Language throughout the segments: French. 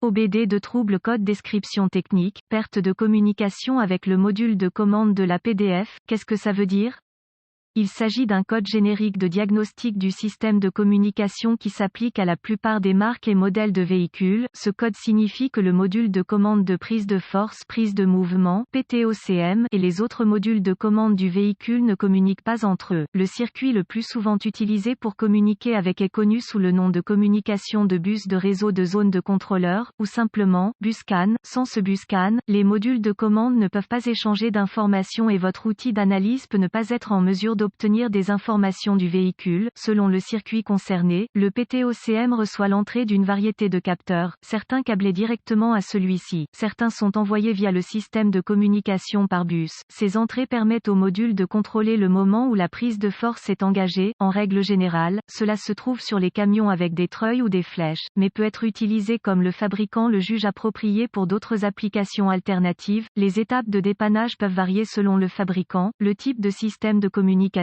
OBD de trouble code description technique, perte de communication avec le module de commande de la PDF, qu'est-ce que ça veut dire? Il s'agit d'un code générique de diagnostic du système de communication qui s'applique à la plupart des marques et modèles de véhicules. Ce code signifie que le module de commande de prise de force, prise de mouvement, PTOCM, et les autres modules de commande du véhicule ne communiquent pas entre eux. Le circuit le plus souvent utilisé pour communiquer avec est connu sous le nom de communication de bus de réseau de zone de contrôleur, ou simplement, BusCAN. Sans ce BusCAN, les modules de commande ne peuvent pas échanger d'informations et votre outil d'analyse peut ne pas être en mesure d'obtenir des informations du véhicule. Selon le circuit concerné, le PTOCM reçoit l'entrée d'une variété de capteurs, certains câblés directement à celui-ci, certains sont envoyés via le système de communication par bus. Ces entrées permettent au module de contrôler le moment où la prise de force est engagée. En règle générale, cela se trouve sur les camions avec des treuils ou des flèches, mais peut être utilisé comme le fabricant le juge approprié pour d'autres applications alternatives. Les étapes de dépannage peuvent varier selon le fabricant, le type de système de communication,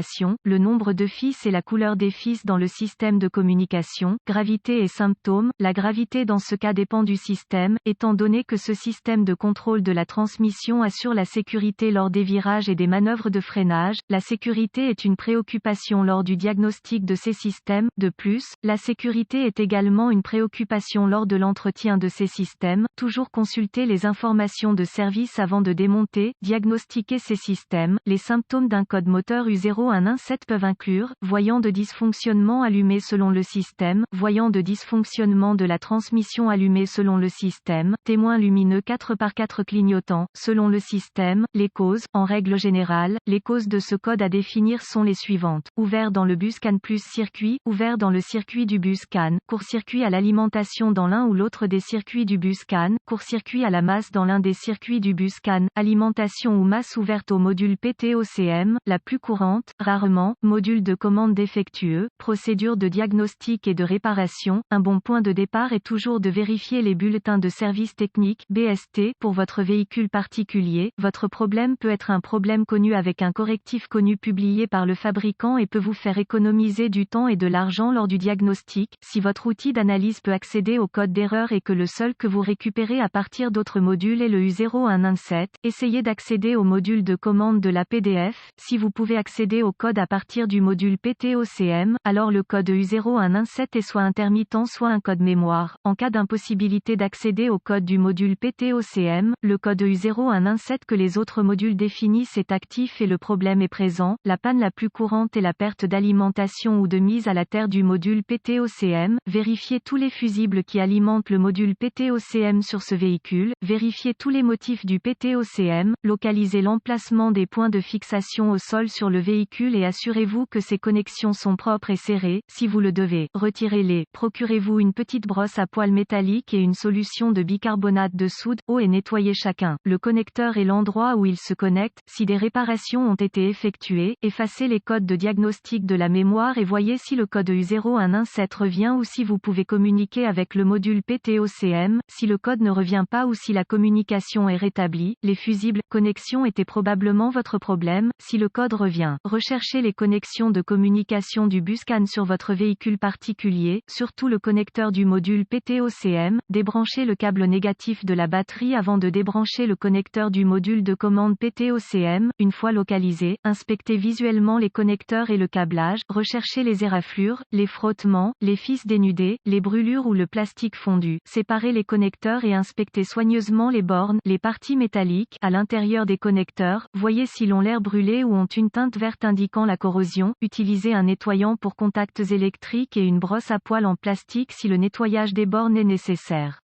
le nombre de fils et la couleur des fils dans le système de communication, gravité et symptômes. La gravité dans ce cas dépend du système, étant donné que ce système de contrôle de la transmission assure la sécurité lors des virages et des manœuvres de freinage. La sécurité est une préoccupation lors du diagnostic de ces systèmes. De plus, la sécurité est également une préoccupation lors de l'entretien de ces systèmes. Toujours consulter les informations de service avant de démonter, diagnostiquer ces systèmes. Les symptômes d'un code moteur U0117 peuvent inclure voyant de dysfonctionnement allumé selon le système, voyant de dysfonctionnement de la transmission allumé selon le système, témoin lumineux 4x4 clignotant selon le système. Les causes, en règle générale, les causes de ce code à définir sont les suivantes: ouvert dans le BusCAN plus circuit, ouvert dans le circuit du BusCAN, court-circuit à l'alimentation dans l'un ou l'autre des circuits du BusCAN, court-circuit à la masse dans l'un des circuits du BusCAN, alimentation ou masse ouverte au module PTOCM, la plus courante, rarement, module de commande défectueux, procédure de diagnostic et de réparation. Un bon point de départ est toujours de vérifier les bulletins de service technique, BST, pour votre véhicule particulier. Votre problème peut être un problème connu avec un correctif connu publié par le fabricant et peut vous faire économiser du temps et de l'argent lors du diagnostic. Si votre outil d'analyse peut accéder au code d'erreur et que le seul que vous récupérez à partir d'autres modules est le U0117, essayez d'accéder au module de commande de la PDF. Si vous pouvez accéder au code à partir du module PTOCM, alors le code U0117 est soit intermittent soit un code mémoire. En cas d'impossibilité d'accéder au code du module PTOCM, le code U0117 que les autres modules définissent est actif et le problème est présent. La panne la plus courante est la perte d'alimentation ou de mise à la terre du module PTOCM. Vérifiez tous les fusibles qui alimentent le module PTOCM sur ce véhicule. Vérifiez tous les motifs du PTOCM. Localisez l'emplacement des points de fixation au sol sur le véhicule et assurez-vous que ces connexions sont propres et serrées. Si vous le devez, retirez-les. Procurez-vous une petite brosse à poils métallique et une solution de bicarbonate de soude. Eau et nettoyez chacun le connecteur et l'endroit où il se connecte. Si des réparations ont été effectuées, effacez les codes de diagnostic de la mémoire et voyez si le code U0117 revient ou si vous pouvez communiquer avec le module PTOCM. Si le code ne revient pas ou si la communication est rétablie, les fusibles connexions étaient probablement votre problème. Si le code revient, recherchez les connexions de communication du BusCAN sur votre véhicule particulier, surtout le connecteur du module PTOCM. Débranchez le câble négatif de la batterie avant de débrancher le connecteur du module de commande PTOCM. Une fois localisé, inspectez visuellement les connecteurs et le câblage. Recherchez les éraflures, les frottements, les fils dénudés, les brûlures ou le plastique fondu. Séparez les connecteurs et inspectez soigneusement les bornes, les parties métalliques à l'intérieur des connecteurs. Voyez s'ils ont l'air brûlés ou ont une teinte verte indiquant la corrosion. Utilisez un nettoyant pour contacts électriques et une brosse à poils en plastique si le nettoyage des bornes est nécessaire.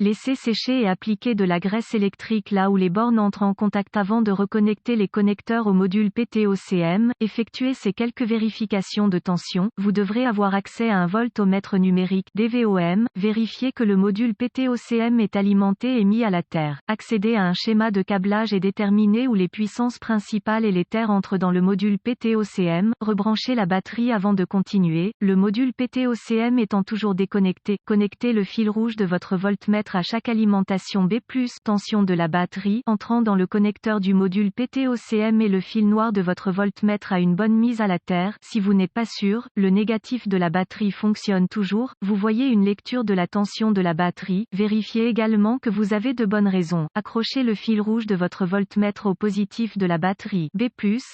Laissez sécher et appliquer de la graisse électrique là où les bornes entrent en contact avant de reconnecter les connecteurs au module PTOCM. Effectuez ces quelques vérifications de tension. Vous devrez avoir accès à un voltomètre numérique DVOM. Vérifiez que le module PTOCM est alimenté et mis à la terre. Accédez à un schéma de câblage et déterminez où les puissances principales et les terres entrent dans le module PTOCM. Rebranchez la batterie avant de continuer. Le module PTOCM étant toujours déconnecté, connectez le fil rouge de votre voltmètre voltmètre à chaque alimentation B+, tension de la batterie, entrant dans le connecteur du module PTOCM et le fil noir de votre voltmètre a une bonne mise à la terre. Si vous n'êtes pas sûr, le négatif de la batterie fonctionne toujours, vous voyez une lecture de la tension de la batterie, vérifiez également que vous avez de bonnes raisons. Accrochez le fil rouge de votre voltmètre au positif de la batterie B+,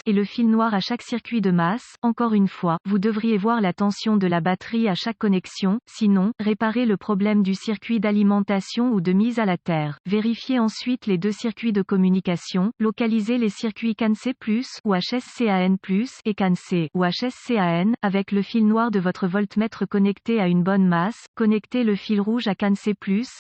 et le fil noir à chaque circuit de masse. Encore une fois, vous devriez voir la tension de la batterie à chaque connexion, sinon, réparez le problème du circuit d'alimentation ou de mise à la terre. Vérifiez ensuite les deux circuits de communication, localisez les circuits CAN C+, ou HSCAN+, et CAN C, ou HSCAN, avec le fil noir de votre voltmètre connecté à une bonne masse, connectez le fil rouge à CAN C+,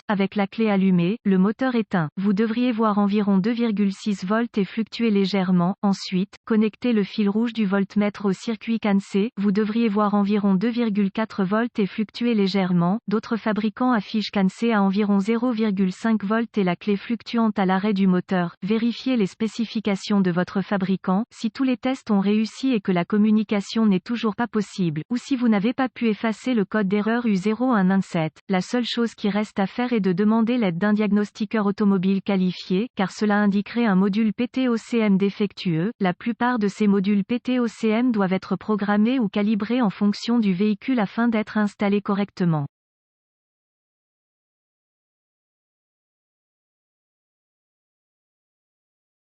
avec la clé allumée, le moteur éteint. Vous devriez voir environ 2,6 volts et fluctuer légèrement. Ensuite, connectez le fil rouge du voltmètre au circuit CAN C, vous devriez voir environ 2,4 volts et fluctuer légèrement. D'autres fabricants affichent CAN C à environ 0,5 volts et la clé fluctuante à l'arrêt du moteur. Vérifiez les spécifications de votre fabricant, si tous les tests ont réussi et que la communication n'est toujours pas possible, ou si vous n'avez pas pu effacer le code d'erreur U0117. La seule chose qui reste à faire est de demander l'aide d'un diagnostiqueur automobile qualifié, car cela indiquerait un module PTOCM défectueux. La plupart de ces modules PTOCM doivent être programmés ou calibrés en fonction du véhicule afin d'être installés correctement.